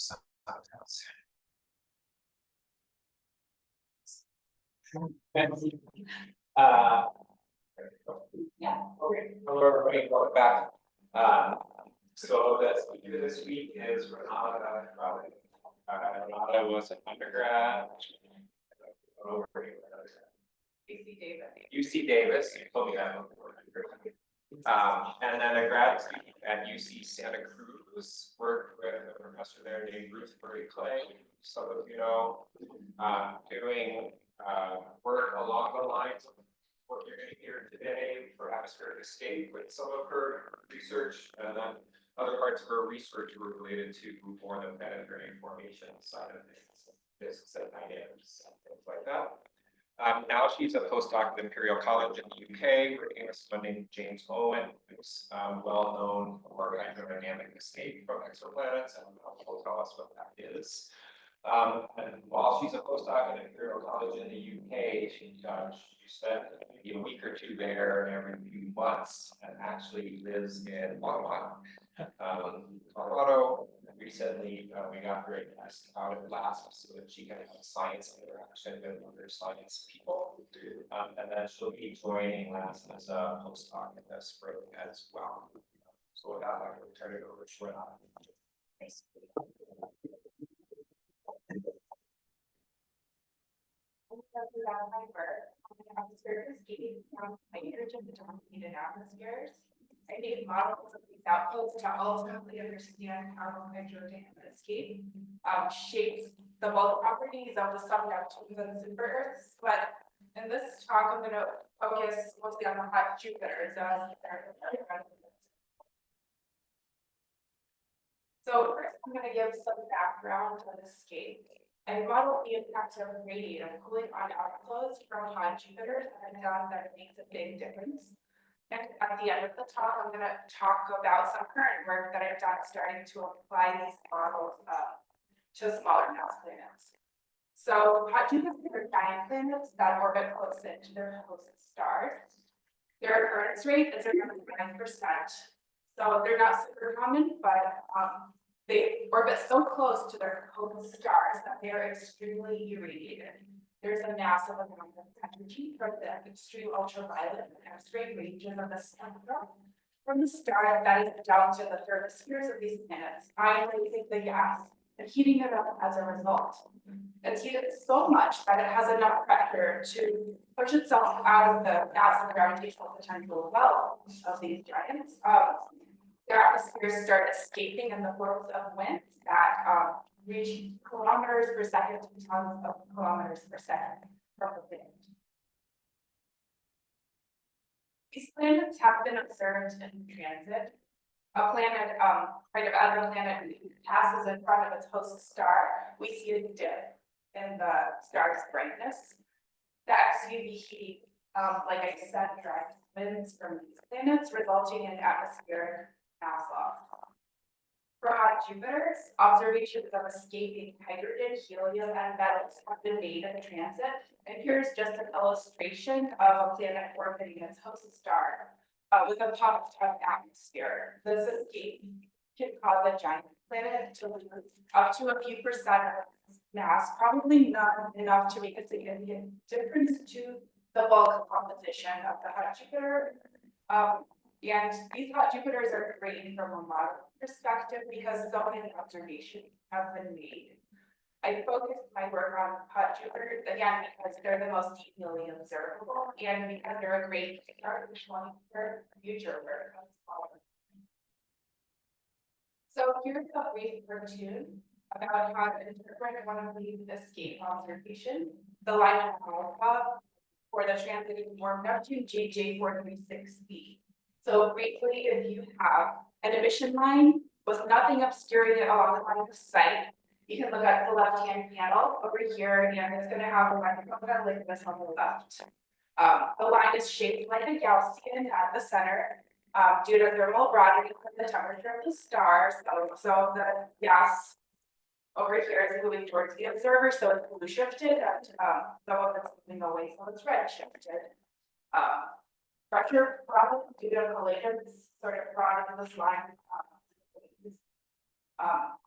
sub-Neptunes. Okay. Hello, everybody. Welcome back. So the speaker this week is Renata Frelikh. Renata was an undergrad. UC Davis. You told me that before. And then a grad student at UC Santa Cruz. Worked with a professor there named Renata Frelikh. Some of you know, doing work along the lines of what you're going to hear today for atmospheric escape with some of her research, and then other parts of her research were related to more the planetary formation side of things, disks and dynamics, and things like that. Now she's a postdoc at Imperial College in the UK, working with someone named James Owen, who's well known for hydrodynamic escape from exoplanets, and will tell us what that is. And while she's a postdoc at Imperial College in the UK, she spent maybe a week or two there every few months, and actually lives in Longmont, Colorado. Recently, we got her out of labs so that she can have science interaction with other science people. And then she'll be joining labs as a postdoc in the spring as well. So with that, I'm going to turn it over to Renata. Thanks. My work on the atmospheric escape from hydrogen-dominated atmospheres. I made models of these outflows to ultimately understand how hydrogen escape shapes the bulk properties of the sub-Neptunes and super-Earths. But in this talk, I'm going to focus mostly on the hot Jupiters. So first, I'm going to give some background on escape. I modeled the impact of radiative cooling on outflows from hot Jupiters, and I found that it makes a big difference. And at the end of the talk, I'm going to talk about some current work that I've done starting to apply these models to smaller mass planets. So hot Jupiters are giant planets that orbit close in to their host stars. Their occurrence rate is around 9%. So they're not super common, but they orbit so close to their host stars that they are extremely irradiated. There's a massive amount of energy from the extreme ultraviolet and X-ray ranges of the spectrum from the star that is down to the thermospheres of these planets, ionizing the gas and heating it up as a result. It's heated so much that it has enough pressure to push itself out of the massive gravitational potential well of these giants. Their atmospheres start escaping in the forms of winds that reach kilometers per second to tons of kilometers per second from the planet. These planets have been observed in transit. A planet, as a planet passes in front of its host star, we see a dip in the star's brightness. The XUV heat, like I said, drives winds from these planets, resulting in atmospheric mass loss. For hot Jupiters, observations of escaping hydrogen, helium, and metals have been made in transit. And here's just an illustration of a planet orbiting its host star with a top 10 atmosphere. This escape can cause a giant planet to lose up to a few percent of mass, probably not enough to make a significant difference to the bulk composition of the hot Jupiter. And these hot Jupiters are great from a model perspective because so many observations have been made. I focused my work on hot Jupiters, again, because they're the most deeply observable and because they're a great starting point for future work on smaller. So here's a brief cartoon about how to interpret one of these escape observations, the line of alpha for the transiting warm Neptune JJ436b. So briefly, if you have an emission line with nothing obscuring it along the line of sight, you can look at the left-hand panel over here, and it's going to have a microphone like this on the left. The line is shaped like a Gaussian at the center due to thermal broadening from the temperature of the stars. So the gas over here is moving towards the observer, so it's blue shifted, and some of it's moving away, so it's red shifted. Pressure product due to collisions sort of product of this line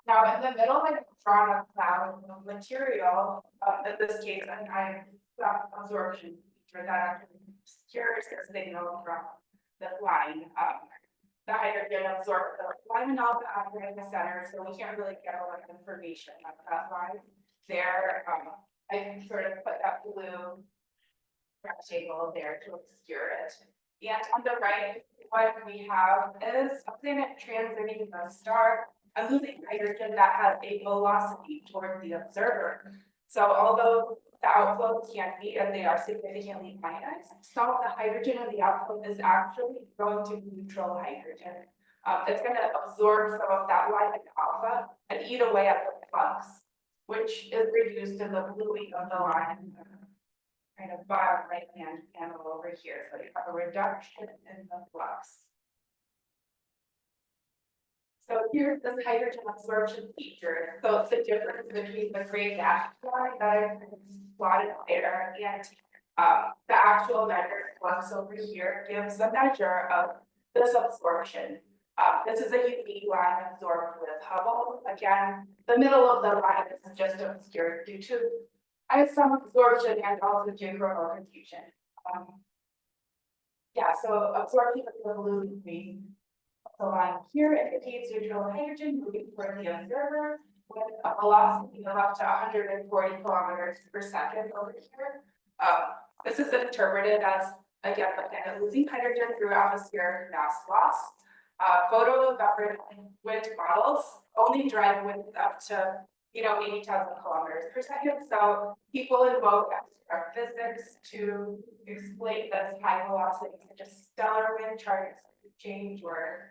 Now in the middle, I've drawn a cloud of material, in this case, and I've got absorption feature that actually obscures the signal from the line. The hydrogen absorbs the line alpha atom in the center, so we can't really get a lot of information on that line there. I can sort of put that blue rectangle there to obscure it. And on the right, what we have is a planet transiting a star and losing hydrogen that has a velocity toward the observer. So although the outflows can be, and they are significantly ionized, some of the hydrogen in the outflow is actually going to neutral hydrogen. It's going to absorb some of that light alpha and eat away at the flux, which is reduced in the bluing of the line, kind of bottom right hand panel over here. So you have a reduction in the flux. So here's this hydrogen absorption feature. So it's the difference between the gray dashed line that I've plotted there and the actual measured flux over here gives a measure of this absorption. This is a unique line absorbed with Hubble. Again, the middle of the line is just obscured due to some absorption and also geographical confusion. Yeah, so absorption of the blue and green. The line here indicates neutral hydrogen moving toward the observer with a velocity of up to 140 kilometers per second over here. This is interpreted as, again, the planet losing hydrogen through atmospheric mass loss. Photo-evaporative wind models only drive wind up to 80,000 kilometers per second. So people invoke abstract physics to explain this high velocity, such as stellar wind charges change or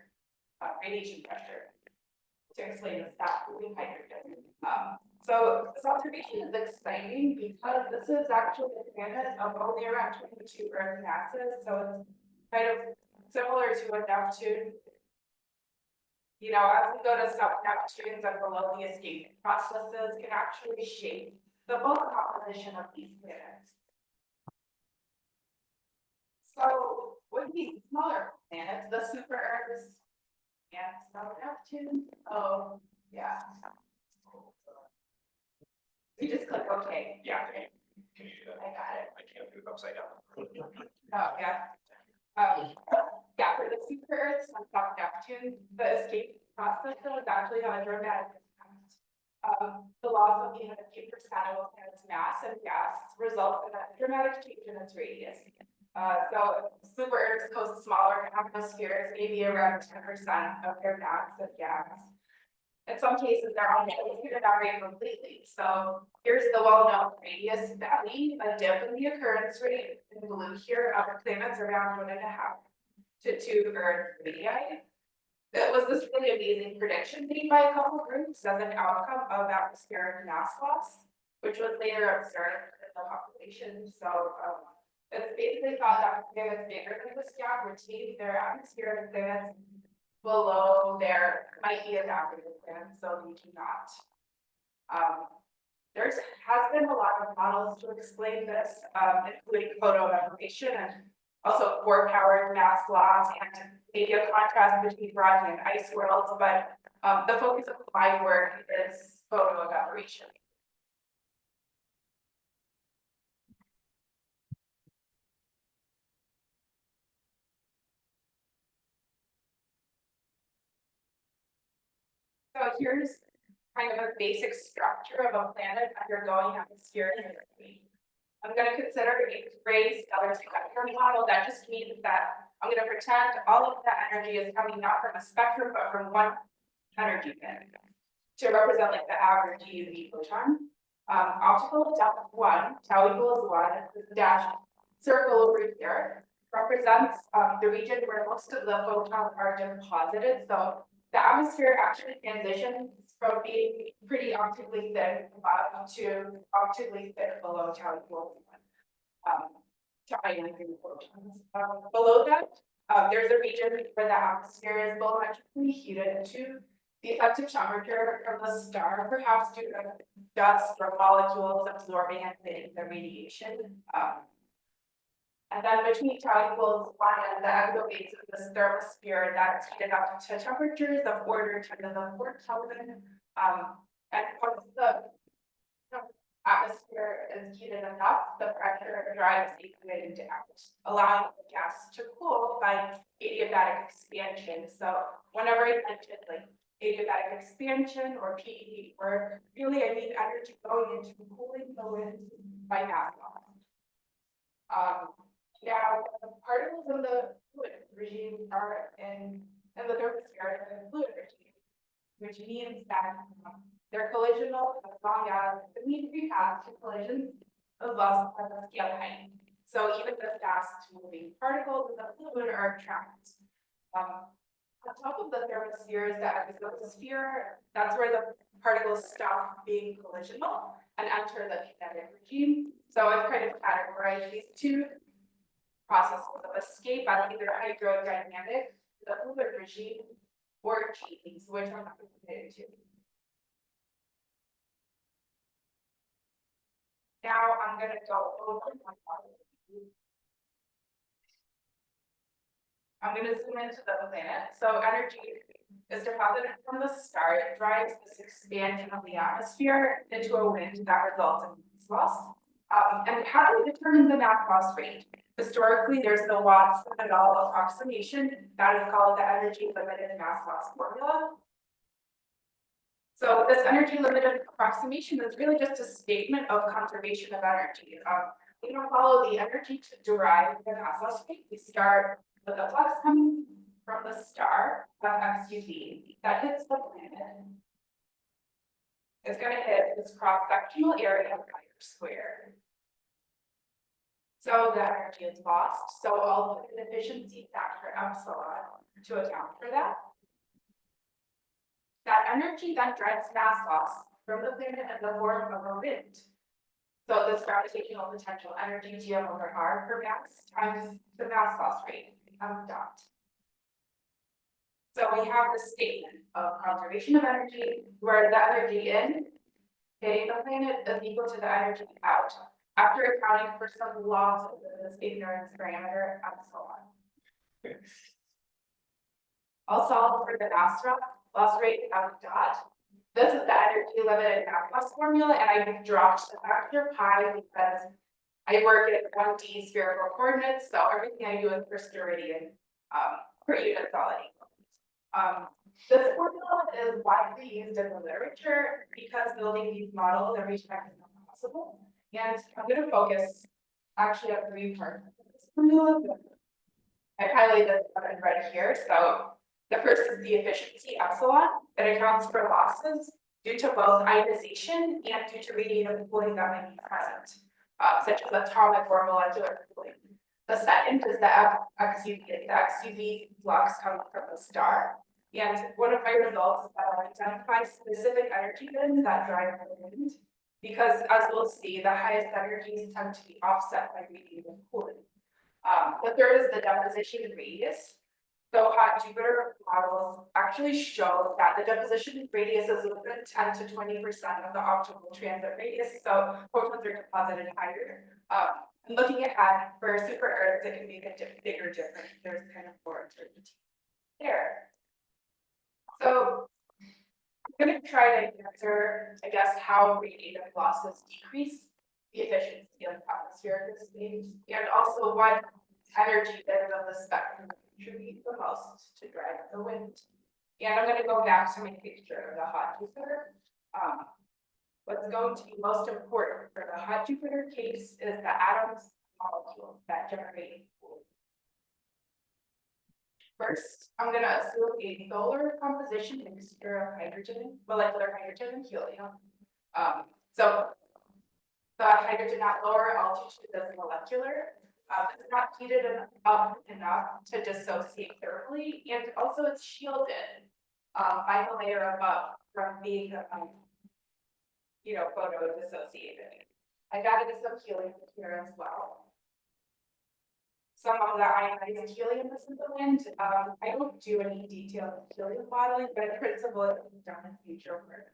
radiation pressure to explain the stuff moving hydrogen. So this observation is exciting because this is actually a planet of only around 22 Earth masses. So it's kind of similar to a Neptune. As we go to sub-Neptunes and below, the escape processes can actually shape the bulk composition of these planets. So with these smaller planets, the super Earths and sub-Neptune, oh yeah. You just click OK. Yeah, can you do that? I got it. I can't do it upside down. Oh yeah. Yeah, for the super Earths and sub-Neptune, the escape process is actually have a dramatic impact. The loss of being 50% of a planet's mass and gas results in a dramatic change in its radius. So super Earths host smaller atmospheres, maybe around 10% of their mass and gas. In some cases, they're not completely. So here's the well-known radius valley, a dip in the occurrence rate in blue here of planets around 1.5 to 2 Earth radii. It was this really amazing prediction made by a couple groups as an outcome of atmospheric mass loss, which was later observed in the population. So it's basically thought that planets bigger than this gap retain their atmospheric planets below there might be evaporated planets, so they do not. There has been a lot of models to explain this, including photo evaporation and also core-powered mass loss and maybe a contrast between Rocky and ice worlds, but the focus of my work is photo evaporation. So here's kind of a basic structure of a planet undergoing atmospheric energy. I'm going to consider a gray stellar spectrum model. That just means that I'm going to pretend all of that energy is coming not from a spectrum, but from one energy band to represent like the average UV photon. Optical depth 1, tau equals 1, this dashed circle over here represents the region where most of the photons are deposited. So the atmosphere actually transitions from being pretty optically thin above to optically thin below tau equals 1 to ionizing photons. Below that, there's a region where the atmosphere is volummetrically heated to the effective temperature from the star, perhaps due to dust or molecules absorbing and emitting the radiation. And then between tau equals 1 and the exobase is this thermosphere that's heated up to temperatures of order 10 to the 4 Kelvin. And once the atmosphere is heated enough, the pressure drives the wind out, allowing the gas to cool by adiabatic expansion. So whenever I mentioned like adiabatic expansion or PED work, really I need energy going into cooling the wind by mass loss. Now, the particles in the fluid regime are in the thermosphere and fluid regime, which means that they're collisional as long as the mean free path to collisions is less than the scale height. So even the fast moving particles in the fluid are trapped. On top of the thermosphere is the exosphere. That's where the particles stop being collisional and enter the kinetic regime. So I've kind of categorized these two processes of escape out of either hydrodynamic, the fluid regime, or chains, which I'm not going to get into. Now I'm going to go over one part. I'm going to zoom into the planet. So energy is deposited from the start. It drives this expansion of the atmosphere into a wind that results in mass loss. And how do we determine the mass loss rate? Historically, there's the Watts-Nadal approximation that is called the energy limited mass loss formula. So this energy limited approximation is really just a statement of conservation of energy. We don't follow the energy to derive the mass loss rate. We start with a flux coming from the star of XUV that hits the planet. It's going to hit this cross-sectional area of pi squared. So the energy is lost. So I'll put an efficiency factor epsilon to account for that. That energy then drives mass loss from the planet in the form of a wind. So this gravitational potential energy Gm over r per mass times the mass loss rate becomes dot. So we have this statement of conservation of energy where the energy in hitting the planet is equal to the energy out, after accounting for some loss of this ignorance parameter epsilon. I'll solve for the mass loss rate of dot. This is the energy limited mass loss formula, and I dropped the factor pi because I work in 1D spherical coordinates, so everything I do is per steradian per unit solid. This formula is widely used in the literature because building these models every time is not possible. And I'm going to focus actually on 3 parts of this formula. I've highlighted them in red here. So the first is the efficiency epsilon that accounts for losses due to both ionization and due to radiative cooling that might be present, such as atomic or molecular cooling. The second is the XUV flux coming from the star. And one of my results is that I'll identify specific energy bands that drive the wind, because as we'll see, the highest energies tend to be offset by radiative cooling. The third is the deposition radius. So hot Jupiter models actually show that the deposition radius is within 10 to 20% of the optimal transit radius, so photons are deposited higher. And looking ahead for super Earths, it can be a bigger difference. There's kind of more uncertainty there. So I'm going to try to answer, I guess, how radiative losses decrease the efficiency of atmospheric escape, and also what energy bits of the spectrum contribute the most to drive the wind. And I'm going to go back to my picture of the hot Jupiter. What's going to be most important for the hot Jupiter case is the atoms and molecules that generate cooling. First, I'm going to assume a solar composition mixture of hydrogen, molecular hydrogen, and helium. So the hydrogen at lower altitude is molecular. It's not heated up enough to dissociate thermally, and also it's shielded by the layer above from being, photo-dissociated. I've added some helium here as well. Some of the ionized helium is in the wind. I don't do any detailed helium modeling, but in principle, it's done in future work.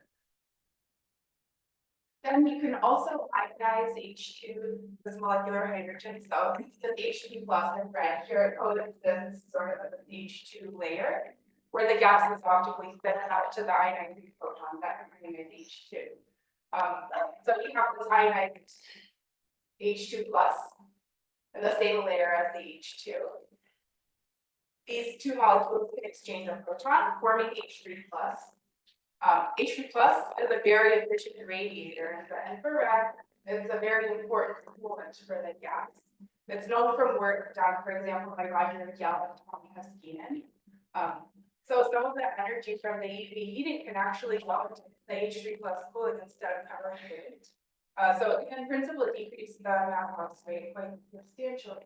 Then you can also ionize H2, this molecular hydrogen, so the H2 plus in red here coexistence sort of an H2 layer, where the gas is optically thin out to the ionizing proton that can bring in H2. So you have this ionized H2 plus in the same layer as the H2. These two molecules can exchange a proton, forming H3 plus. H3 plus is a very efficient radiator in the infrared. It's a very important component for the gas. It's known from work done, for example, by Roger and Tommy Haskinen. So some of the energy from the UV heating can actually go into the H3 plus cooling instead of powering it. So it can in principle decrease the amount of weight quite substantially.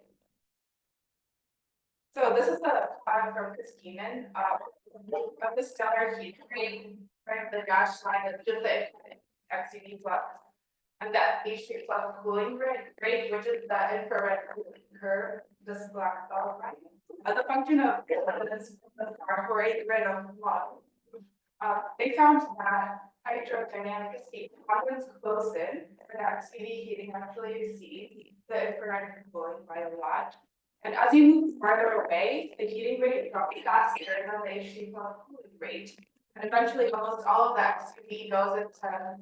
So this is the from Haskinen of the stellar heat rate. Right, the gas line is just the XUV plus, and that H3 plus cooling rate, which is the infrared cooling curve, this black ball, right? As a function of this rate of model, they found that hydrodynamic escape happens close in, and that XUV heating actually exceeds the infrared cooling by a lot. And as you move farther away, the heating rate drops faster than the H3 plus cooling rate. And eventually almost all of that XUV goes into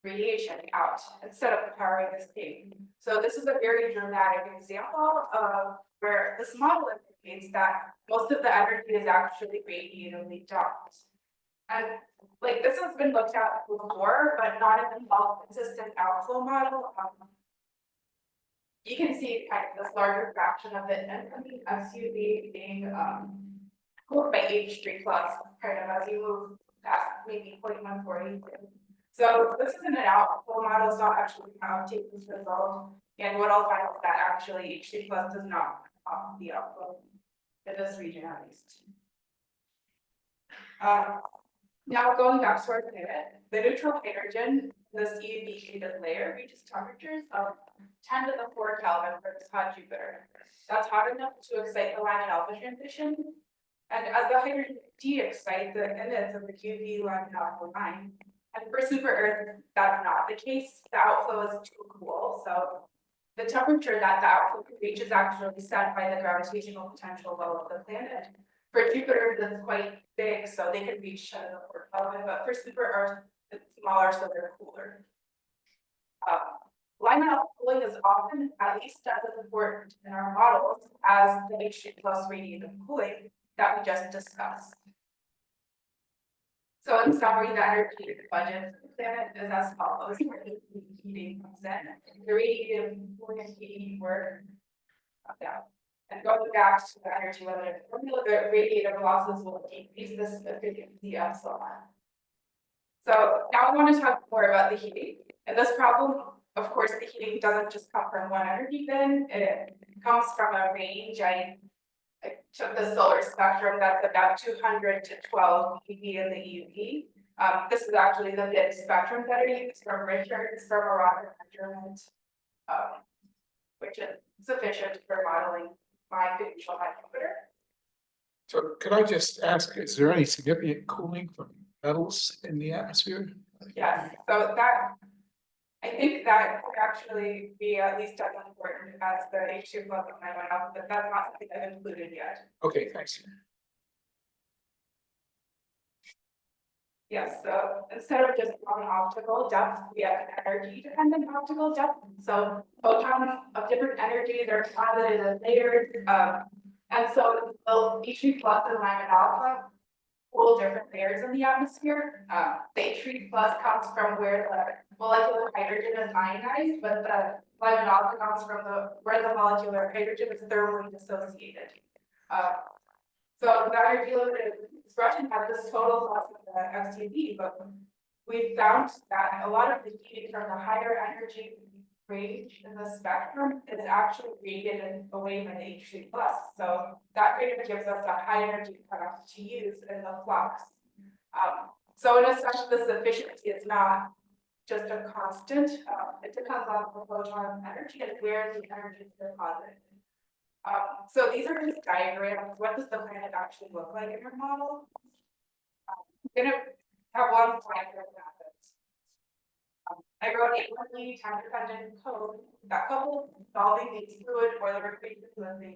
radiation out instead of powering the escape. So this is a very dramatic example of where this model indicates that most of the energy is actually radiatively dumped. And like this has been looked at before, but not in the consistent outflow model. You can see kind of this larger fraction of it, and the XUV being cooled by H3 plus, kind of as you move past maybe 0.140. So this isn't an outflow model, it's not actually how to take this result. And what I'll find is that actually H3 plus does not the outflow in this region at least. Now going back to our planet, the neutral hydrogen, this UV shaded layer, reaches temperatures of 10 to the 4 Kelvin for this hot Jupiter. That's hot enough to excite the Lyman alpha transition. And as the hydrogen de-excites the emits of the UV Lyman alpha line. And for super Earth, that's not the case. The outflow is too cool. So the temperature that the outflow can reach is actually set by the gravitational potential level of the planet. For Jupiter, that's quite big, so they can reach 10 to the 4 Kelvin, but for super Earth, it's smaller, so they're cooler. Lyman alpha cooling is often at least as important in our models as the H3 plus radiative cooling that we just discussed. So in summary, the energy budget for the planet is as follows, where the heating comes in, the radiative cooling and heating work down. And going back to the energy limited formula, the radiative losses will decrease this efficiency epsilon. So now I want to talk more about the heating. And this problem, of course, the heating doesn't just come from one energy bin, it comes from a range. I took the solar spectrum that's about 200 to 12 eV in the EUV. This is actually the bit spectrum that I used from Richards from a rocket measurement, which is sufficient for modeling my potential high Jupiter. So could I just ask, is there any significant cooling from metals in the atmosphere? Yes, so that, I think that could actually be at least as important as the H2 plus and Lyman alpha, but that's not something I've included yet. Okay, thanks. Yes, so instead of just one optical depth, we have an energy dependent optical depth. So photons of different energies are deposited in layers. And so the H3 plus and Lyman alpha cool different layers in the atmosphere. The H3 plus comes from where the molecular hydrogen is ionized, but the Lyman alpha comes from where the molecular hydrogen is thermally dissociated. So the energy limited expression has this total loss of the XUV, but we found that a lot of the heating from the higher energy range in the spectrum is actually radiated away by the H3 plus. So that kind of gives us a high energy cutoff to use in the flux. So in a sense, this efficiency is not just a constant. It depends on the photon energy and where the energy is deposited. So these are just diagrams. What does the planet actually look like in your model? I'm gonna have one slide for methods. I wrote a monthly time-dependent code that couples solving these fluid boiler equations with the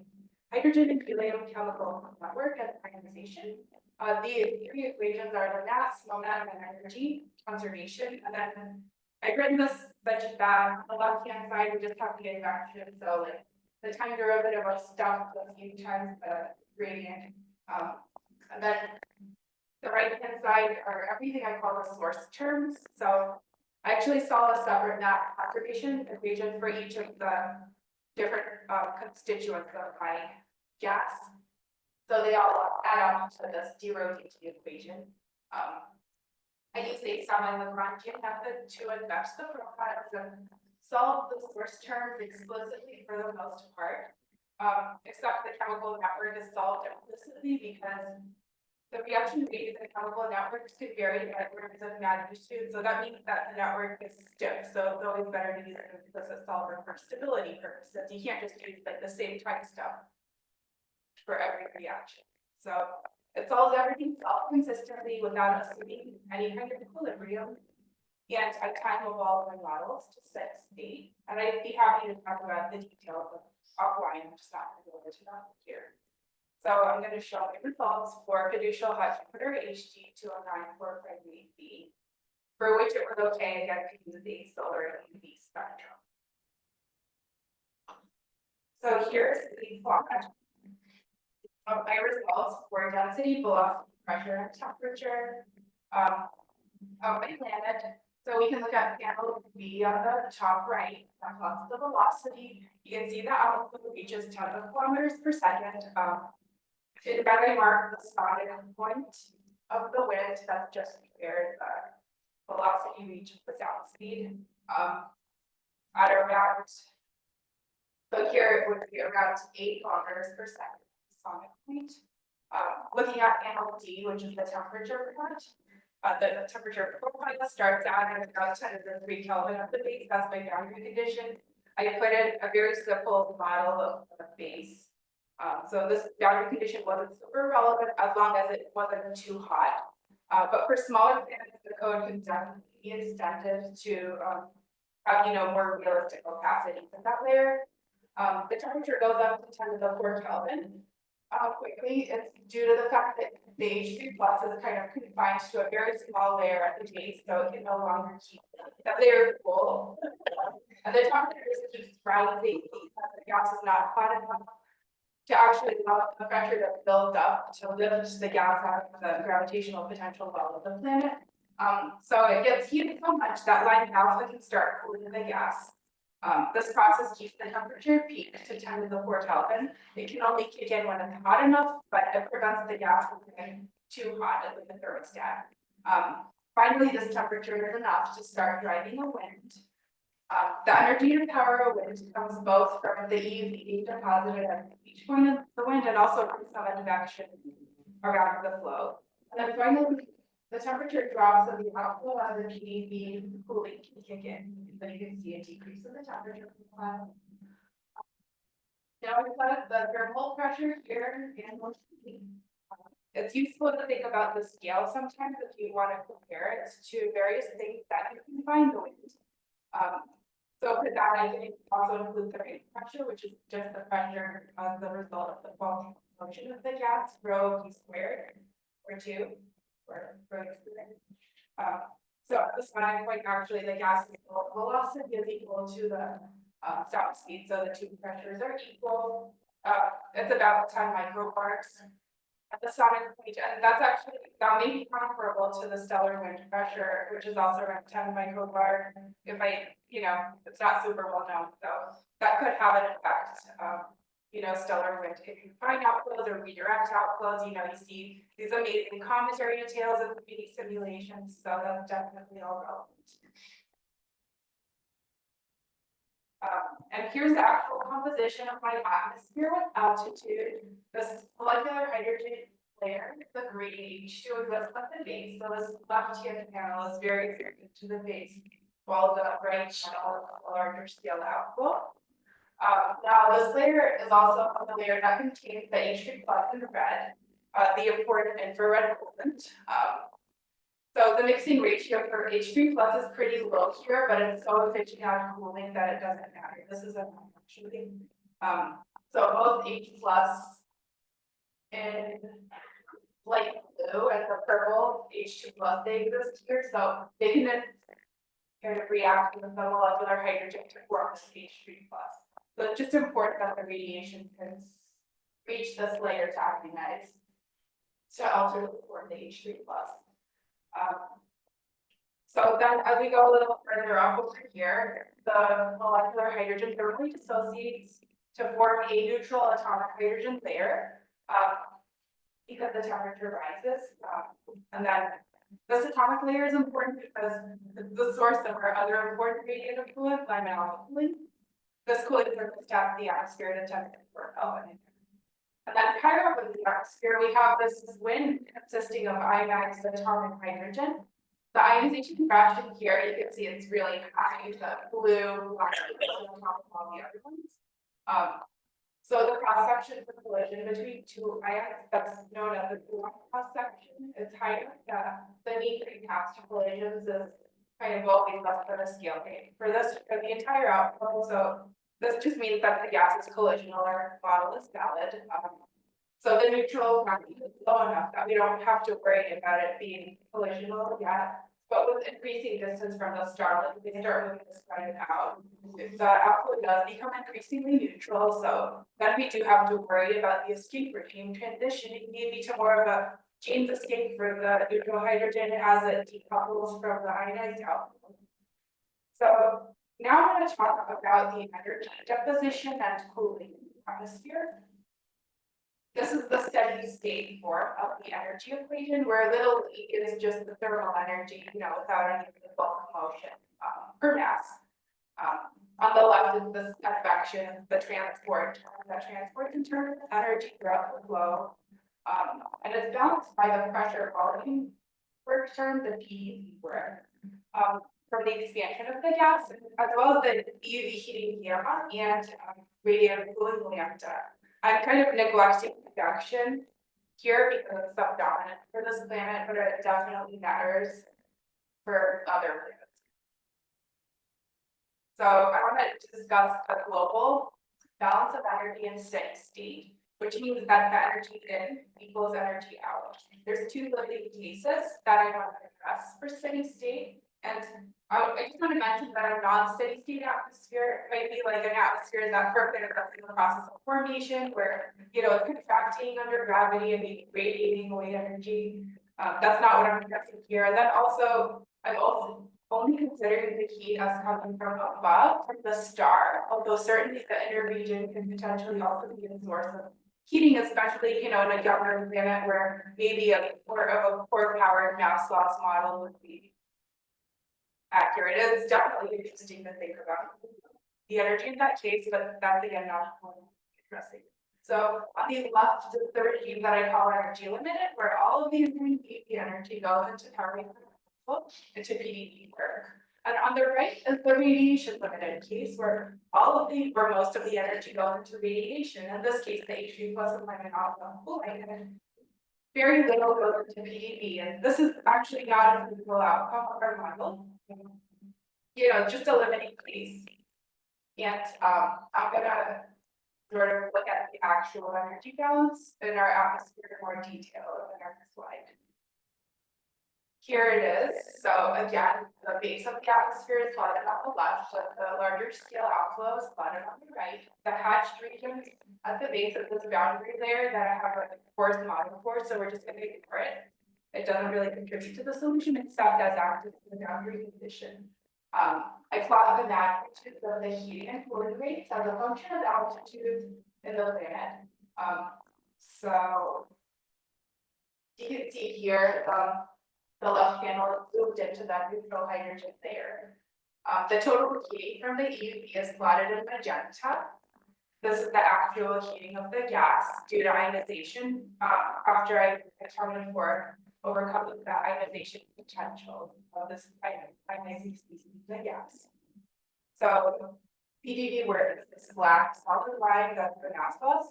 hydrogen and helium chemical network and ionization. The three equations are the mass, momentum, and energy conservation. And then I've written this such that on the left-hand side, we just have the interaction. So like the time derivative of stuff plus u times the gradient. And then the right-hand side are everything I call the source terms. So I actually saw a separate math conservation equation for each of the different constituents of my gas. So they all add up to this d-rho-dt equation. I use the semi-Lagrangian method to invest the profiles and solve the source terms explicitly for the most part, except the chemical network is solved implicitly because the reaction rate of the chemical networks could vary by orders of magnitude. So that means that the network is stiff. So it's always better to use an implicit solver for stability purposes. You can't just use like the same type stuff for every reaction. So it solves everything self-consistently without assuming any kind of equilibrium. And I time evolve my models to set state. And I'd be happy to talk about the details of offline. I'm just not going to go into that here. So I'm going to show the results for fiducial hot Jupiter HG20945B, for which it was okay again to use the solar UV spectrum. So here's the plot of my results for density, velocity, pressure, and temperature of my planet. So we can look at panel B on the top right, that plots the velocity. You can see the outflow reaches tens of kilometers per second. In red, I mark the starting point of the wind that's just where the velocity reaches the sound speed. At around, so here it would be around 8 kilometers per second. Sonic point. Looking at panel D, which is the temperature point, the temperature profile starts out at about 10⁻³ Kelvin at the base. That's my boundary condition. I put in a very simple model of the base. So this boundary condition wasn't super relevant as long as it wasn't too hot. But for smaller planets, the code can definitely be extended to have more realistic opacities in that layer. The temperature goes up to 10⁴ Kelvin. Quickly, it's due to the fact that the H3 plus is kind of confined to a very small layer at the base, so it can no longer keep that layer full. And the temperature just keeps rising because the gas is not hot enough to actually allow the pressure to build up to lift the gas out of the gravitational potential well of the planet. So it gets heated so much that line alpha can start cooling the gas. This process keeps the temperature peaked to 10⁴ Kelvin. It can only kick in when it's hot enough, but it prevents the gas from getting too hot with the thermostat. Finally, this temperature is enough to start driving a wind. The energy to power a wind comes both from the EUV deposited at each point of the wind and also from some advection around the flow. And then finally, the temperature drops and the outflow energy, the cooling can kick in. So you can see a decrease in the temperature profile. Now we've got the thermal pressure here and it's useful to think about the scale sometimes if you want to compare it to various things that you can find the wind. So for that, I can also include the rate pressure, which is just the pressure as the result of the volume function of the gas, rho p squared, or 2, or rho squared. So at this point, actually, the gas velocity is equal to the sound speed, so the two pressures are equal. It's about 10 microbars at the sonic point, and that may be comparable to the stellar wind pressure, which is also around 10 microbar. If it's not super well known, so that could have an effect. Stellar wind can confine outflows or redirect outflows. You see these amazing cometary details of the simulations, so that's definitely all relevant. And here's the actual composition of my atmosphere with altitude. This molecular hydrogen layer, the green H2 exists at the base. So this left-hand panel is very connected to the base, while the right panel is a larger scale outflow. Now this layer is also the layer that contains the H3 plus in red, the important infrared coolant. So So the mixing ratio for H3 plus is pretty low here, but it's so efficient at cooling that it doesn't matter. This is a actually. So both H plus and light blue and the purple H2 plus, they exist here, so they can then kind of react with the molecular hydrogen to form this H3 plus. So it's just important that the radiation can reach this layer to ionize to alter the form the H3 plus. So then as we go a little further up over here, the molecular hydrogen thermally dissociates to form a neutral atomic hydrogen layer because the temperature rises. And then this atomic layer is important because it's the source of our other important radiative coolant, climate alpha cooling. This cooling thermostat the atmosphere at a temperature of Kelvin. And then higher up in the atmosphere, we have this wind consisting of ionized atomic hydrogen. The ionization fraction here, you can see it's really high, the blue, black, on top of all the other ones. So the cross section for collision between two ions, that's known as the Coulomb cross section, is higher. The need for impact collisions is kind of always less than a scale rate. For the entire outflow, so this just means that the gas is collisional or model is valid. So the neutral quantity is low enough that we don't have to worry about it being collisional yet. But with increasing distance from the star, like they start moving this kind out, if the outflow does become increasingly neutral, so then we do have to worry about the escape regime transitioning maybe to more of a chain escape for the neutral hydrogen as it decouples from the ionized outflow. So now I'm going to talk about the energy deposition and cooling in the atmosphere. This is the steady state form of the energy equation, where little e is just the thermal energy, without any of the bulk motion per mass. On the left is this advection, the transport, that transports in terms of energy throughout the flow. And it's balanced by the pressure volume work term, the PEV work. From the expansion of the gas, as well as the UV heating gamma and radiative cooling lambda. I'm kind of neglecting convection here because it's sub-dominant for this planet, but it definitely matters for other planets. So I want to discuss a global balance of energy in steady state, which means that the energy in equals energy out. There's two living cases that I want to address for steady state. And I just want to mention that a non-steady state atmosphere might be like an atmosphere that's perfect in the process of formation, where it's contracting under gravity and radiating away energy. That's not what I'm addressing here. And then also, I'm also only considering the heat as coming from above, from the star. Although certainly the inner region can potentially also be a source of heating, especially in a younger planet where maybe a more of a core powered mass loss model would be accurate. It's definitely interesting to think about the energy in that case, but that's again not interesting. So on the left is the regime that I call energy limited, where all of the energy goes into powering into PDD work. And on the right is the radiation limited case, where most of the energy goes into radiation. In this case, the H3 plus and minus alpha cooling, and very little goes into PDD. And this is actually not a physical outcome of our model. Just a limiting case. And I'm gonna sort of look at the actual energy balance in our atmosphere in more detail in our next slide. Here it is. So again, the base of the atmosphere is plotted on the left, with the larger scale outflow is plotted on the right. The hatched region at the base of this boundary layer that I have a coarse model for, so we're just going to ignore it. It doesn't really contribute to the solution except as active in the boundary condition. I plot the magnitude of the heating and cooling rates as a function of altitude in the planet. So you can see here, the left panel is zoomed into that neutral hydrogen layer. The total heating from the EUV is plotted in magenta. This is the actual heating of the gas due to ionization after I accounted for overcoming the ionization potential of this ionizing species of the gas. So PDD work is this black solid line that's the mass loss.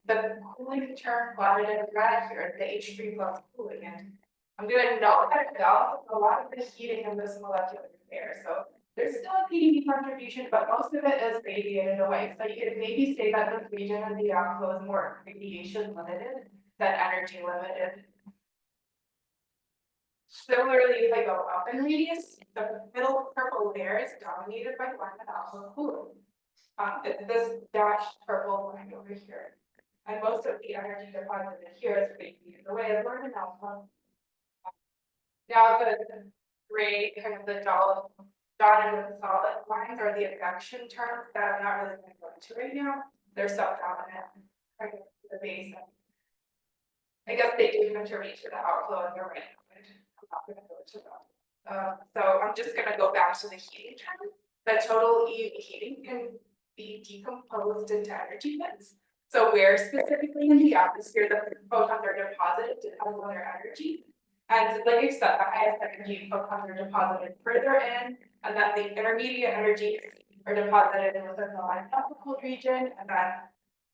The cooling term plotted in red here, the H3 plus cooling, and I'm gonna note that it balances a lot of the heating in this molecular pair, so there's still a PDB contribution, but most of it is radiated away. So you could maybe say that this region of the outflow is more radiation limited than energy limited. Similarly, if I go up in radius, the middle purple layer is dominated by lambda alpha cooling. It's this dashed purple line over here. And most of the energy deposited here is radiated away as lambda alpha. Now the gray, kind of the dotted with solid lines are the advection terms that I'm not really going to go into right now. They're self-dominant, right at the base. I guess they do contribute to the outflow in the right. I'm not going to go into that. So I'm just going to go back to the heating term. The total EUV heating can be decomposed into energy bits. So where specifically in the atmosphere the photons are deposited depends on their energy. And like I said, the highest energy photons are deposited further in, and then the intermediate energies are deposited within the line cooled region, and then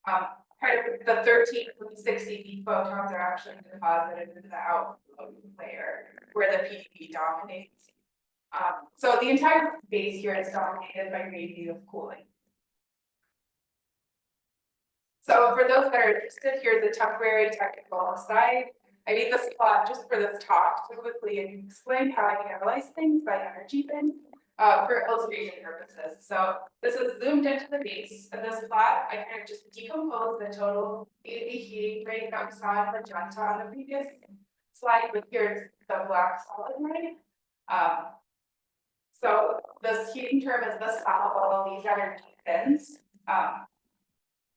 kind of the 13 and 60 photons are actually deposited into the outflow layer where the PDB dominates. So the entire base here is dominated by radiative cooling. So for those that are interested, here's a temporary technical aside. I made this plot just for this talk to quickly explain how I analyze things by energy bin for illustration purposes. So this is zoomed into the base. In this plot, I kind of just decompose the total PDB heating rate that we saw in magenta on the previous slide, but here's the black solid line. So this heating term is the sum of all of these energy bins.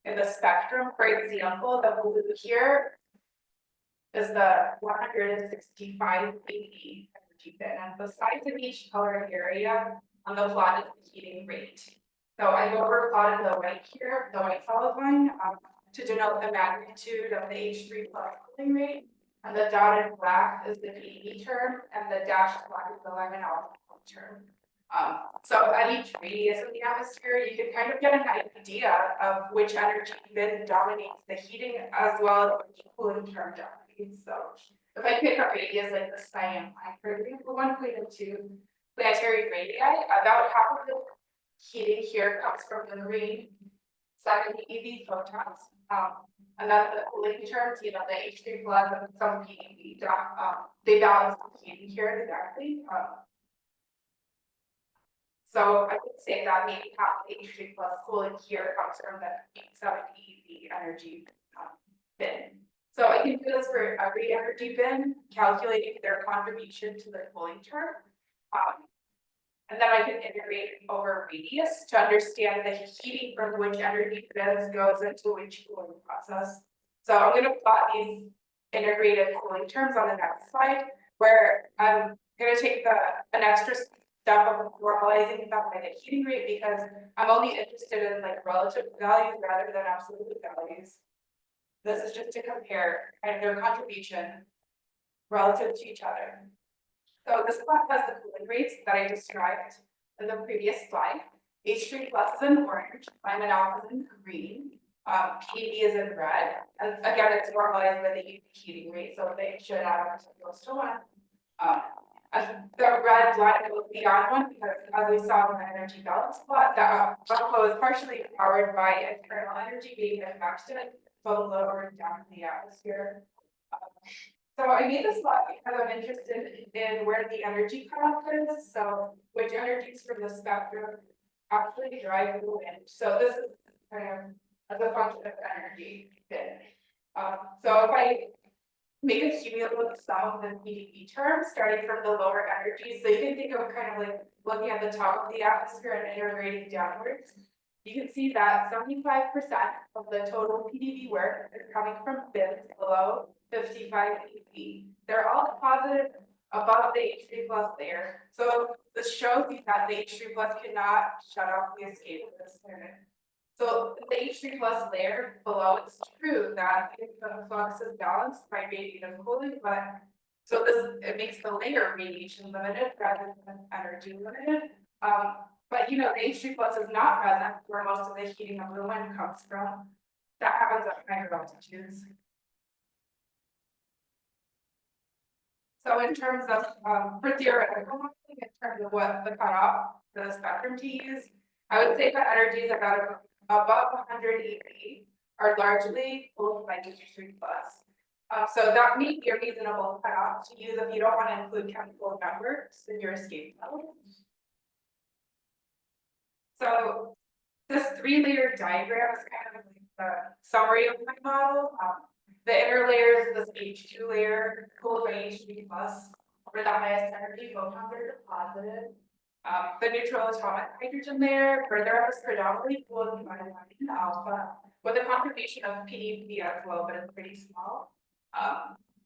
In the spectrum, for example, the blue here is the 165 PDB energy bin, and the size of each colored area on the plot is the heating rate. So I've overplotted the white here, the white solid line, to denote the magnitude of the H3 plus cooling rate, and the dotted black is the PDB term, and the dashed black is the lemon alpha term. So at each radius of the atmosphere, you can kind of get an idea of which energy bin dominates the heating as well as which cooling term dominates. So if I pick a radius like the cyan line, for example, 1.02 planetary radii, about half of the heating here comes from the green 7 EV photons. And then the cooling terms, you know, the H3 plus and some PEV, they balance the heating here exactly. So I would say that maybe half the H3 plus cooling here comes from the 7 EV energy bin. So I can do this for every energy bin, calculating their contribution to the cooling term. And then I can integrate over radius to understand the heating from which energy bins goes into which cooling process. So I'm going to plot these integrated cooling terms on the next slide, where I'm going to take an extra step of normalizing them by the heating rate, because I'm only interested in like relative values rather than absolute values. This is just to compare kind of their contribution relative to each other. So this plot has the cooling rates that I described in the previous slide. H3 plus is in orange, lemon alpha is in green, PV is in red, and again it's normalized by the heating rate, so they should add up to close to 1. And the red line goes beyond 1 because, as we saw in the energy balance plot, the outflow is partially powered by internal energy being affected, both lower and down in the atmosphere. So I made this plot because I'm interested in where the energy cutoff is. So which energies from the spectrum actually drive the wind. So this is kind of as a function of energy. So if I make a cumulative sum of the PDB terms starting from the lower energies, so you can think of kind of like looking at the top of the atmosphere and integrating downwards. You can see that 75% of the total PDB work is coming from bins below 55 EV. They're all deposited above the H3 plus layer. So this shows you that the H3 plus cannot shut off the escape of this planet. So the H3 plus layer below, it's true that the flux is balanced by radiative cooling, but so it makes the layer radiation limited rather than energy limited. But you know, the H3 plus is not present where most of the heating of the wind comes from. That happens at higher altitudes. So in terms of, for theoretical modeling, in terms of what the cutoff, the spectrum to use, I would say the energies about above 100 eV are largely pulled by H3 plus. So that may be a reasonable cutoff to use if you don't want to include chemical networks in your escape level. So this 3-layer diagram is kind of like the summary of my model. The inner layer is this H2 layer pulled by H3 plus, where the highest energy photons are deposited. The neutral atomic hydrogen layer further up is predominantly cooled by alpha, with a contribution of PDP outflow, but it's pretty small.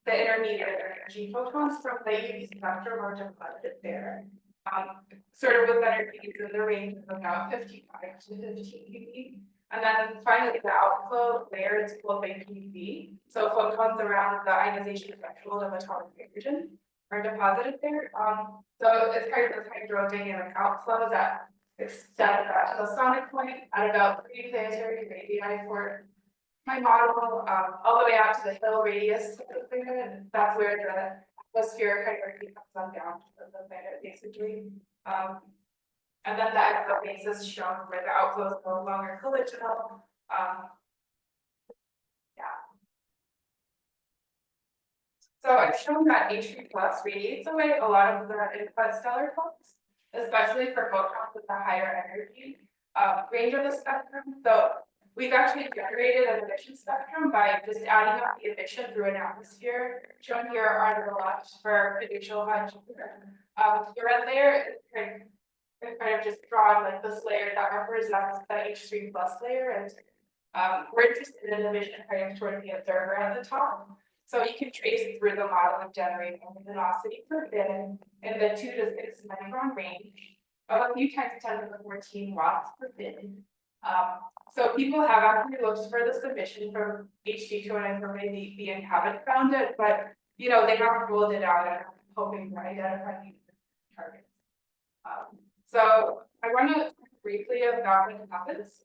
The intermediate energy photons from the UV spectrum are deposited there. Sort of with energies in the range of about 55 to 15 eV. And then finally, the outflow layer is cooled by PDP. So photons around the ionization threshold of atomic hydrogen are deposited there. So it's kind of this hydrodynamic outflow that extends to the sonic point at about 3 planetary radii for my model, all the way out to the Hill radius of the planet. That's where the atmospheric hierarchy comes on down to the planet, basically. And then the exoplanets is shown where the outflows no longer collisional. So I've shown that H3 plus radiates away a lot of the input stellar flux, especially for photons with the higher energy range of the spectrum. So we've actually generated an emission spectrum by just adding up the emission through an atmosphere, shown here on the left for fiducial hot Jupiter. The red layer is kind of just drawn like this layer that represents the H3 plus layer, and we're interested in emission kind of toward the observer at the top. So you can trace through the model of generating a luminosity per bin in the 2 to 6 micron range of a few times 10 to the 14 watts per bin. So people have actually looked for this emission from H2 and from maybe and haven't found it, but you know they haven't ruled it out, and I'm hoping to identify these targets. So I want to briefly about what happens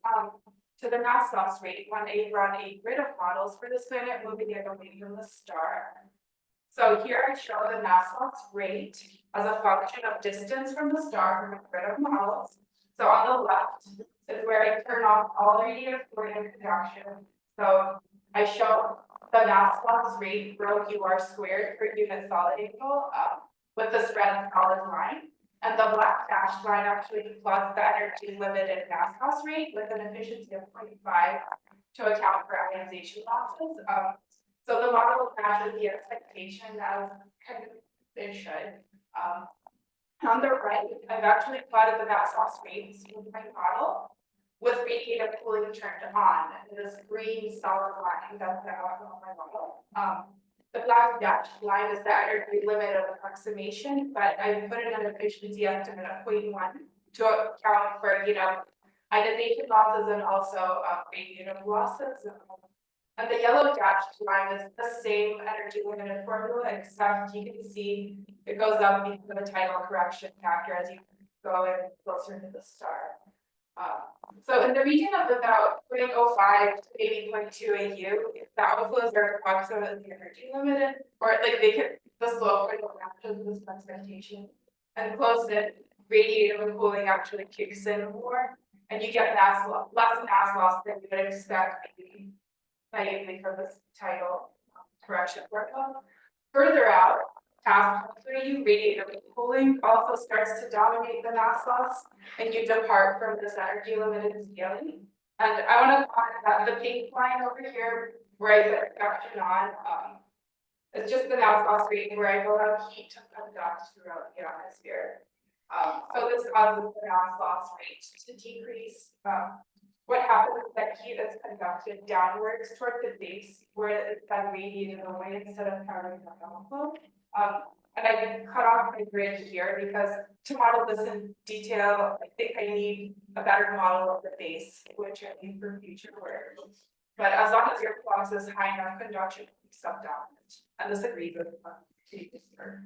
to the mass loss rate when I run a grid of models for this planet moving it away from the star. So here I show the mass loss rate as a function of distance from the star from a grid of models. So on the left is where I turn off all radiative thorium conduction. So I show the mass loss rate rho QR squared per unit solid angle with the spread solid line. And the black dashed line actually plots the energy limited mass loss rate with an efficiency of 0.5 to account for ionization losses. So the model matches the expectation as kind of it should. On the right, I've actually plotted the mass loss rates in my model with radiative cooling turned on. This green solid line, that's the outcome of my model. The black dashed line is the energy limit of approximation, but I put in an efficiency estimate of 0.1 to account for, ionization losses and also radiative losses. And the yellow dashed line is the same energy limited formula, except you can see it goes up because of the tidal correction factor as you go in closer to the star. So in the region of about 0.05 to maybe 0.2 AU, the outflows are approximately energy limited, or like the slope matches this expectation. And close in, radiative and cooling actually kicks in more, and you get less mass loss than you would expect maybe naively from this tidal correction formula. Further out, past 3, radiative cooling also starts to dominate the mass loss, and you depart from this energy limited scaling. And I want to comment that the pink line over here, where I put reduction on, is just the mass loss rate where I go out heat to conduct throughout the atmosphere. So this causes the mass loss rate to decrease. What happens is that heat is conducted downwards toward the base, where it's then radiated away instead of powering the outflow. And I can cut off my grid here because to model this in detail, I think I need a better model of the base, which I need for future work. But as long as your flux is high enough, conduction will be sub-dominant. And this agrees with previous work.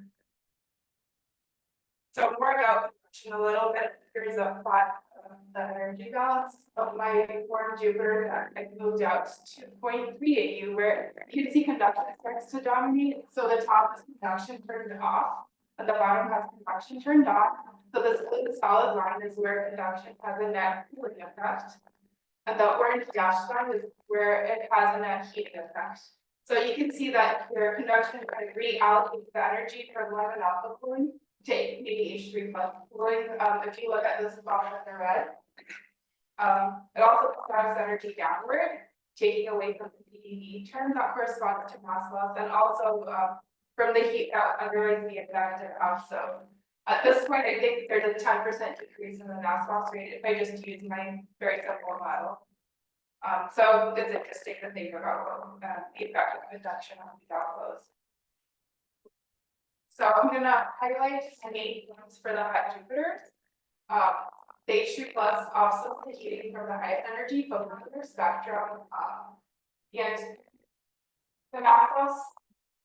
So more about a little bit. Here's a plot of the energy balance of my warm Jupiter that I moved out to 2.3 AU, where you can see conduction starts to dominate. So the top is conduction turned off, and the bottom has conduction turned on. So this blue solid line is where conduction has a net cooling effect. And the orange dashed line is where it has a net heating effect. So you can see that your conduction kind of reallocates the energy from lemon alpha cooling to H3 plus cooling. If you look at this bottom in the red, it also drives energy downward, taking away from the PDE term that corresponds to mass loss, and also from the heat that underlies the effect of. So at this point, I think there's a 10% decrease in the mass loss rate if I just use my very simple model. So it's interesting to think about the effect of conduction on these outflows. So I'm gonna highlight some main points for the hot Jupiters. The H3 plus offsets the heating from the highest energy photometer spectrum. And the mass loss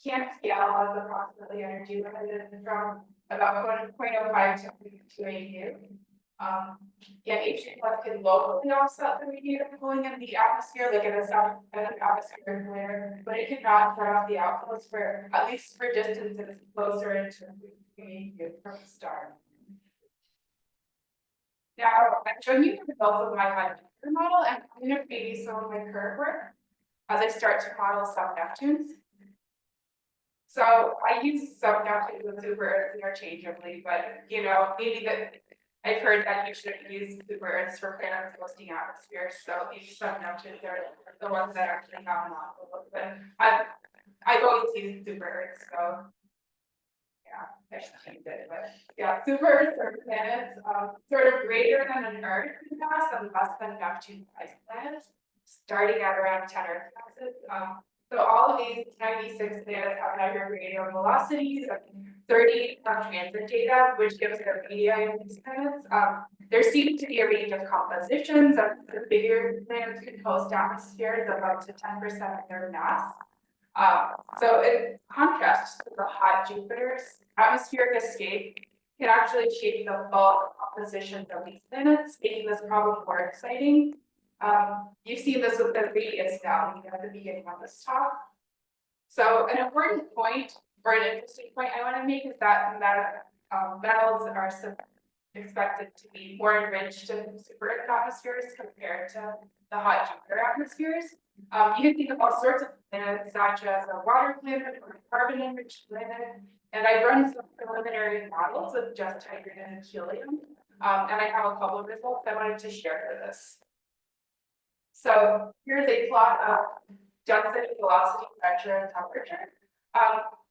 can't scale as approximately energy limited from about 0.05 to 2 AU. Yeah, H3 plus can locally offset the radiative cooling in the atmosphere, like in an atmospheric layer, but it cannot turn off the outflows for at least for distances closer into from the star. Now, I'm showing you the results of my hot Jupiter model, and I'm going to maybe some of my current work as I start to model sub-Neptunes. So I use sub-Neptunes and super Earths interchangeably, but you know, maybe that I've heard that you shouldn't use super Earths for planets hosting atmospheres. So these sub-Neptunes are the ones that actually have an envelope. But I've always used super Earths, so yeah, I should change it. But yeah, super Earths are planets sort of greater than an Earth in mass and less than Neptune-sized planets, starting at around 10 Earth masses. So all of these 96 planets have measured radial velocities and 30 transit data, which gives their radii of these planets. There seems to be a range of compositions of the bigger planets can host atmospheres of up to 10% of their mass. So in contrast to the hot Jupiters, atmospheric escape can actually change the bulk compositions of these planets, making this problem more exciting. You've seen this with the radius now at the beginning of this talk. So an important point or an interesting point I want to make is that metals are expected to be more enriched in super Earth atmospheres compared to the hot Jupiter atmospheres. You can think of all sorts of planets, such as a water planet or a carbon-enriched planet. And I've run some preliminary models of just hydrogen and helium. And I have a couple of results I wanted to share for this. So here's a plot of density, velocity, pressure, and temperature.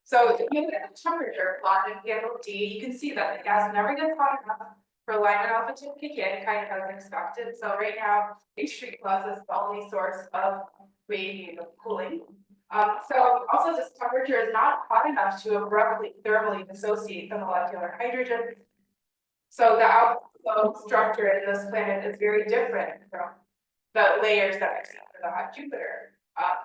So if you look at the temperature plot in panel D, you can see that the gas never gets hot enough for Lyman alpha to kick in, kind of as expected. So right now, H3 plus is the only source of radiative cooling. So also this temperature is not hot enough to abruptly thermally dissociate the molecular hydrogen. So the outflow structure in this planet is very different from the layers that are seen for the hot Jupiter.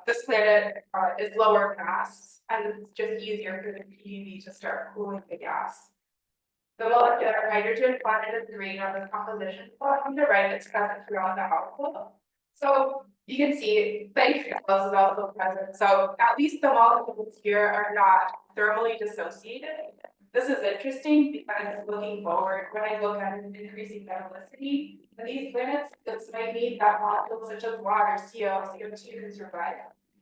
This planet is lower mass, and it's just easier for the PUV to start cooling the gas. The molecular hydrogen plotted in green on this composition plot on the right, it's present throughout the outflow. So you can see the H3 plus is also present. So at least the molecules here are not thermally dissociated. This is interesting because looking forward, when I look at increasing metallicity in these planets, this might mean that molecules such as water, CO, CO2 can survive,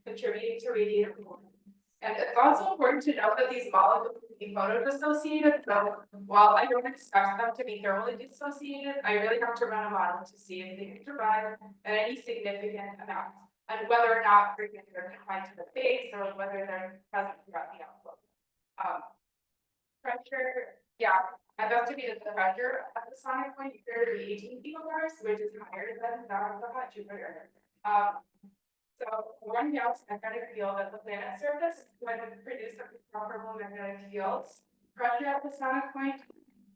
contributing to radiative cooling. And it's also important to note that these molecules can be photodissociated. So while I don't expect them to be thermally dissociated, I really have to run a model to see if they can survive at any significant amounts, and whether or not they're confined to the base or whether they're present throughout the outflow. Pressure, yeah, I've estimated the pressure at the sonic point here to be 18 picobars, which is higher than that of the hot Jupiter. So one Gauss magnetic field at the planet surface when it produces comparable magnetic fields. Pressure at the sonic point,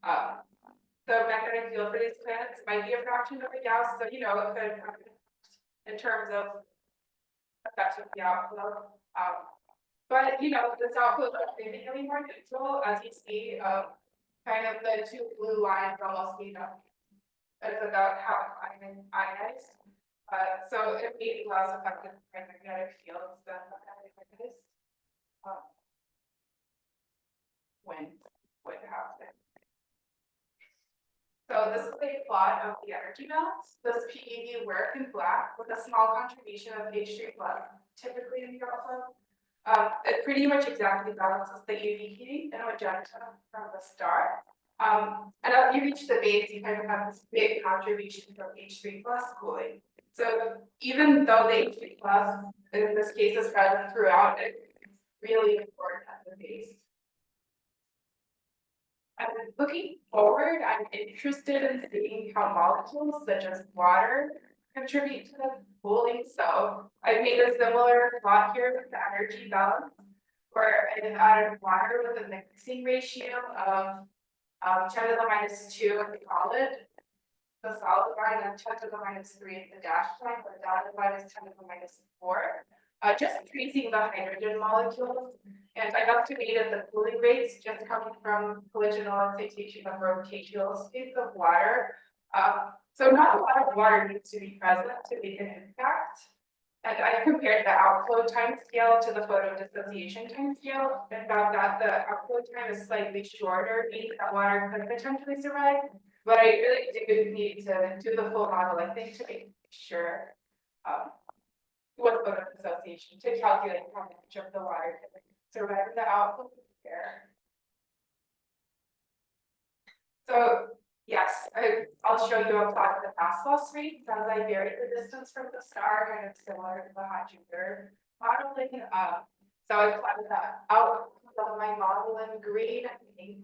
the magnetic field for these planets might be a fraction of a Gauss, so you know it could happen in terms of effect of the outflow. But you know, this outflow is significantly more neutral, as you see kind of the two blue lines almost meet up. It's about how ionized. So it may be less affected by magnetic fields than this. When would happen. So this is a plot of the energy balance. This PEV work in black with a small contribution of H3 plus, typically in the outflow. It pretty much exactly balances the UV heating in magenta from the star. And as you reach the base, you kind of have this big contribution from H3 plus cooling. So even though the H3 plus in this case is present throughout, it's really important at the base. And looking forward, I'm interested in seeing how molecules such as water contribute to the cooling. So I've made a similar plot here with the energy balance, where I've added water with a mixing ratio of 10 to the minus 2 in the solid line, and 10 to the minus 3 in the dashed line, but the dotted line is 10 to the minus 4. Just tracing the hydrogen molecules, and I've estimated the cooling rates just coming from collisional excitation of rotational states of water. So not a lot of water needs to be present to make an impact. And I compared the outflow time scale to the photo dissociation time scale and found that the outflow time is slightly shorter, meaning that water could potentially survive. But I really do need to do the full model, I think, to make sure what photo dissociation to calculate how much of the water can survive the outflow here. So yes, I'll show you a plot of the mass loss rate as I vary the distance from the star, kind of similar to the hot Jupiter modeling. So I plotted that out of my model in green and pink.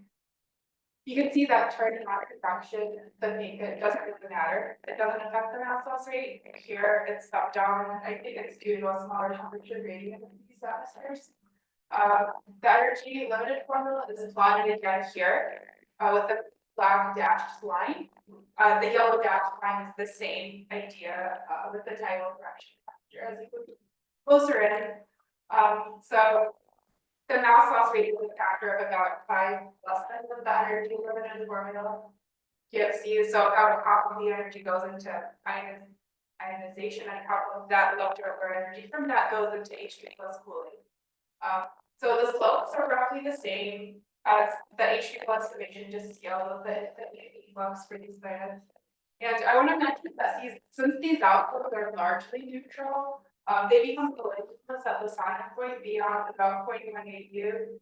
You can see that turning on convection, the pink, it doesn't really matter. It doesn't affect the mass loss rate. Here it's up down. I think it's due to a smaller temperature gradient in these atmospheres. The energy limited formula is plotted again here with the black dashed line. The yellow dashed line is the same idea with the tidal correction factor as you go closer in. So the mass loss rate is a factor of about 5 less than the energy limited formula gives you. So about half of the energy goes into ionization, and half of that leftover energy from that goes into H3 plus cooling. So the slopes are roughly the same as the H3 plus summation, just scale with the flux for these planets. And I want to mention that since these outflows are largely neutral, they become collisionless at the sonic point beyond about 0.18 U.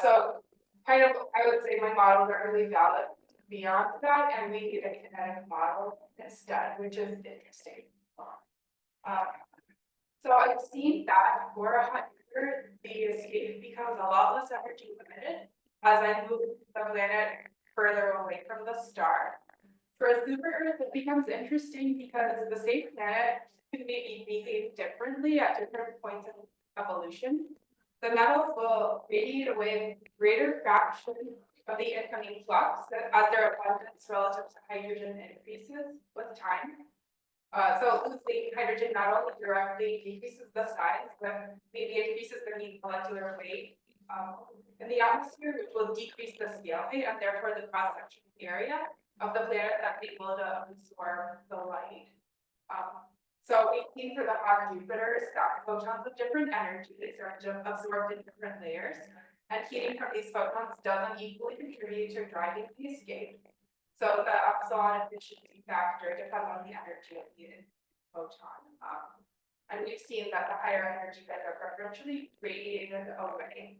So kind of, I would say my models are really valid beyond that, and we need a kinetic model instead, which is interesting. So I've seen that for a hot Jupiter, the escape becomes a lot less energy limited as I move the planet further away from the star. For a super Earth, it becomes interesting because the same planet can maybe behave differently at different points of evolution. The metals will radiate away a greater fraction of the incoming flux as their abundance relative to hydrogen increases with time. So losing hydrogen metal directly decreases the size, but maybe increases the mean molecular weight in the atmosphere, which will decrease the scale height and therefore the cross-section area of the planet that's able to absorb the light. So we've seen for the hot Jupiters that photons of different energies are absorbed in different layers, and heating from these photons doesn't equally contribute to driving the escape. So the epsilon efficiency factor depends on the energy of the photon. And we've seen that the higher energy that are preferentially radiated away.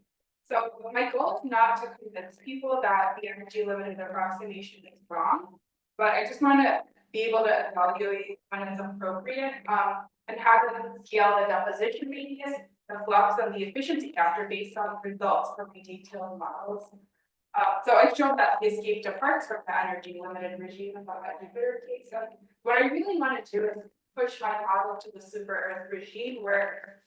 So my goal is not to convince people that the energy limited approximation is wrong, but I just want to be able to evaluate when it's appropriate and have them scale the deposition radius, the flux, and the efficiency factor based on results from the detailed models. So I've shown that the escape departs from the energy limited regime of that Jupiter case. So what I really want to do is push my model to the super Earth regime where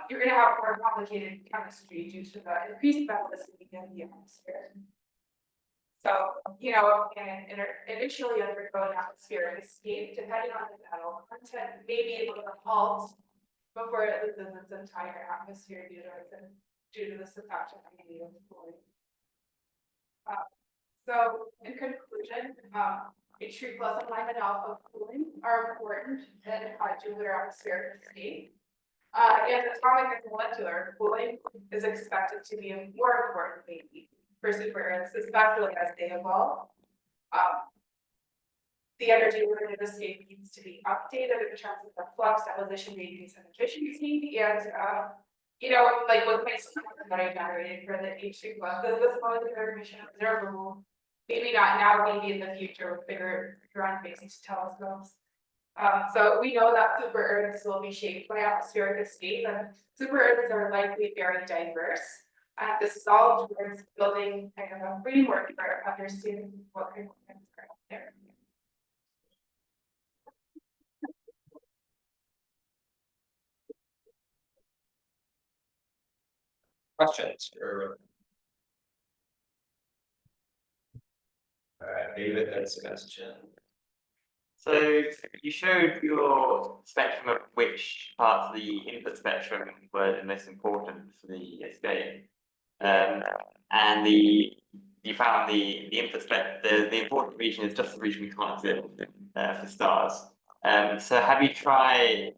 you're going to have more complicated chemistry due to the increased metallicity in the atmosphere. So, you know, in initially undergoing atmospheric escape, depending on the metal content, may be able to halt before it loses its entire atmosphere due to the surfactant of cooling. So So in conclusion, H3 plus and line and alpha cooling are important in hot Jupiter atmospheric state. And atomic and molecular cooling is expected to be more important maybe for super Earths, especially as they evolve. The energy within the state needs to be updated in terms of the flux, deposition, radius, and efficiency. And you know, like with my system that I generated for the H3 plus, this molecular emission observable, maybe not now, maybe in the future with bigger ground-based telescopes. So we know that super Earths will be shaped by atmospheric escape, and super Earths are likely very diverse. This is all towards building kind of a framework for understanding what kind of things are out there. Questions for? David has a question. So you showed your spectrum of which parts of the input spectrum were the most important for the escape. And you found the input spectrum, the important region is just the region we can't observe for stars. So have you tried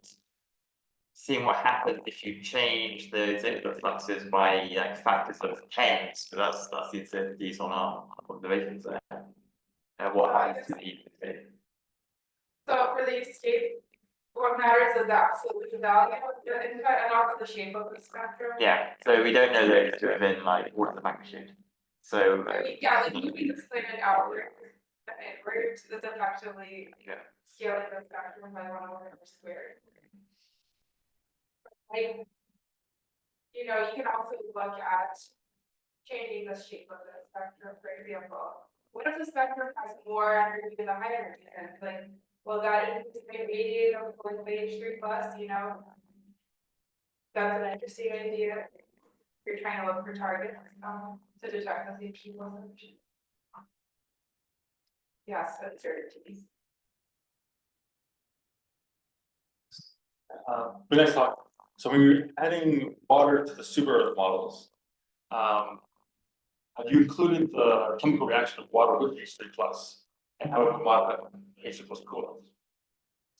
seeing what happens if you change those input fluxes by like factors of tens? So that's the uncertainties on our observations there. What happens to the escape? So for the escape, what matters is the absolute value of the input and also the shape of the spectrum. Yeah, so we don't know those to have been like order of magnitude. So Yeah, like you can explain it outward, and inward is effectively scaling the spectrum by 1/4 squared. Like, you know, you can also look at changing the shape of the spectrum, for example. What if the spectrum has more energy than the high energy? And like, well, that is radiate over like H3 plus, you know. That's an interesting idea. You're trying to look for targets to detect the H3 plus emission. Yes, uncertainties. The next talk. So when you're adding water to the super Earth models, have you included the chemical reaction of water with H3 plus and how it would modify H3 plus coolant?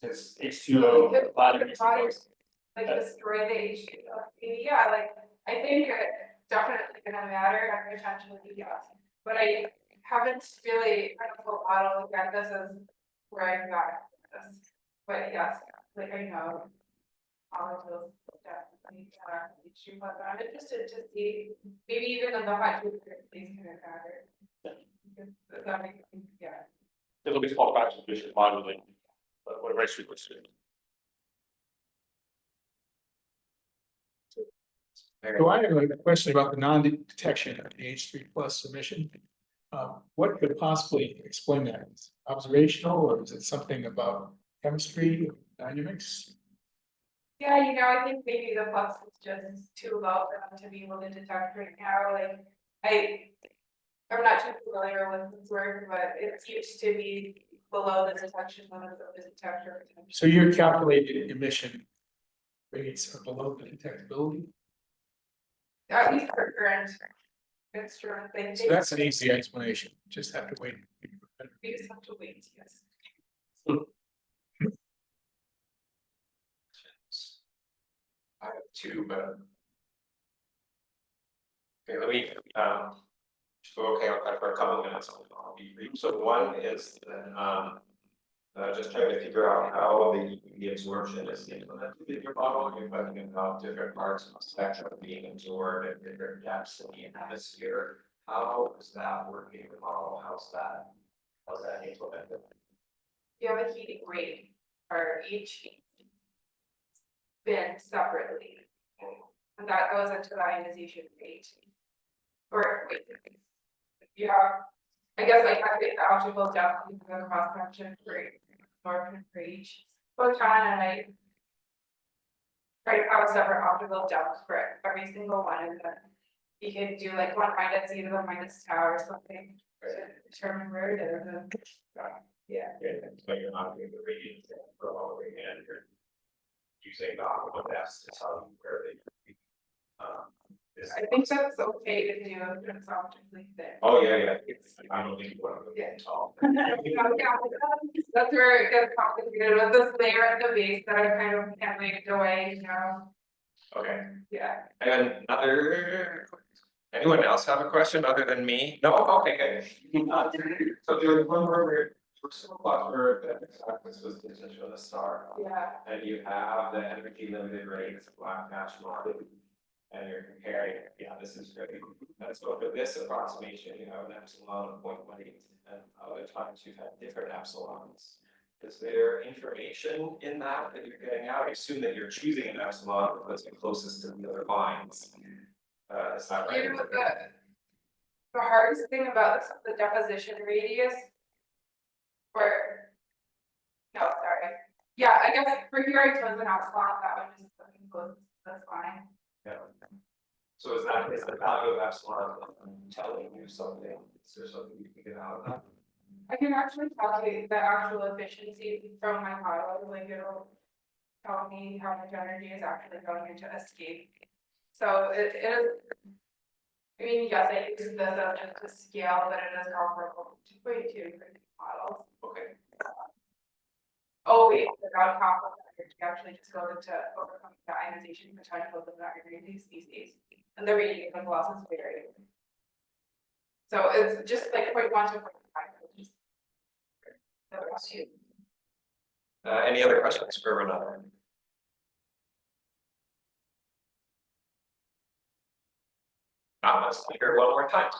Since H2O H3 plus. Like destroy the H2O. Yeah, like I think it's definitely gonna matter and potentially yes. But I haven't really kind of a lot of look at this as where I got this. But yes, like I know all of those definitely H2, but I'm interested to see maybe even in the hot Jupiter these kind of matter. Because that makes yeah. It'll be small fractions we should modulate, but what H3 plus do. So I have a question about the non-detection of the H3 plus emission. What could possibly explain that? Is it observational, or is it something about chemistry, dynamics? Yeah, you know, I think maybe the flux is just too low for them to be able to detect right now. Like I'm not too familiar with this work, but it seems to be below the detection limits of the detector. So your calculated emission rates are below the detectability? At least for current instrument, So that's an easy explanation, just have to wait. we just have to wait, yes. I have two, but. Okay, let me, just go okay for a couple of minutes, I'll be brief. So one is that, just trying to figure out how the absorption is implemented in your model. You're talking about different parts of the spectrum being absorbed at different depths in the atmosphere. How is that working in the model? How's that implemented? You have a heating rate for each bin separately. And that goes into the ionization rate. Or wait, you have, I guess I calculate the optical depth of the cross section for absorption for each photon, and I try to have a separate optical depth for every single one, and then you can do like 1 minus e to the minus tau or something to determine where it is. And, yeah. So you're not doing the radiance for all the way in, you're using the optical depths to tell you where they I think that's okay to do if it's optically thin. Oh, yeah, it's, I don't think you want to get tall. That's where it gets complicated with this layer at the base that I kind of can't make away, you know, Okay, yeah. and anyone else have a question other than me? No, okay, good. So there was one where we're so clever that this was the position of the star. Yeah, And you have the energy limited rate as a black hash mark. And you're comparing, yeah, this is great. And so for this approximation, you have an epsilon of 0.18, and other times you've had different epsilons. Is there information in that you're getting out? I assume that you're choosing an epsilon that's the closest to the other lines. Is that right? you know, the hardest thing about this, the deposition radius. Where. No, sorry, yeah, I guess for here I chose an epsilon, that one is looking close to this line. Yeah. So is the value of epsilon telling you something? Is there something you can get out of that? I can actually calculate the actual efficiency from my model, like it'll tell me how much energy is actually going into escape. So it is. I mean, yes, I use this as just to scale, but it is comparable to 2.2 for these models. Okay. Oh wait, without half of that, you actually just go into overcoming the ionization potential of the radiating species, and the radiation loss is very. So it's just like 0.1 to 0.5, which is. The rest you. Any other questions for Renata? Let's hear it one more time.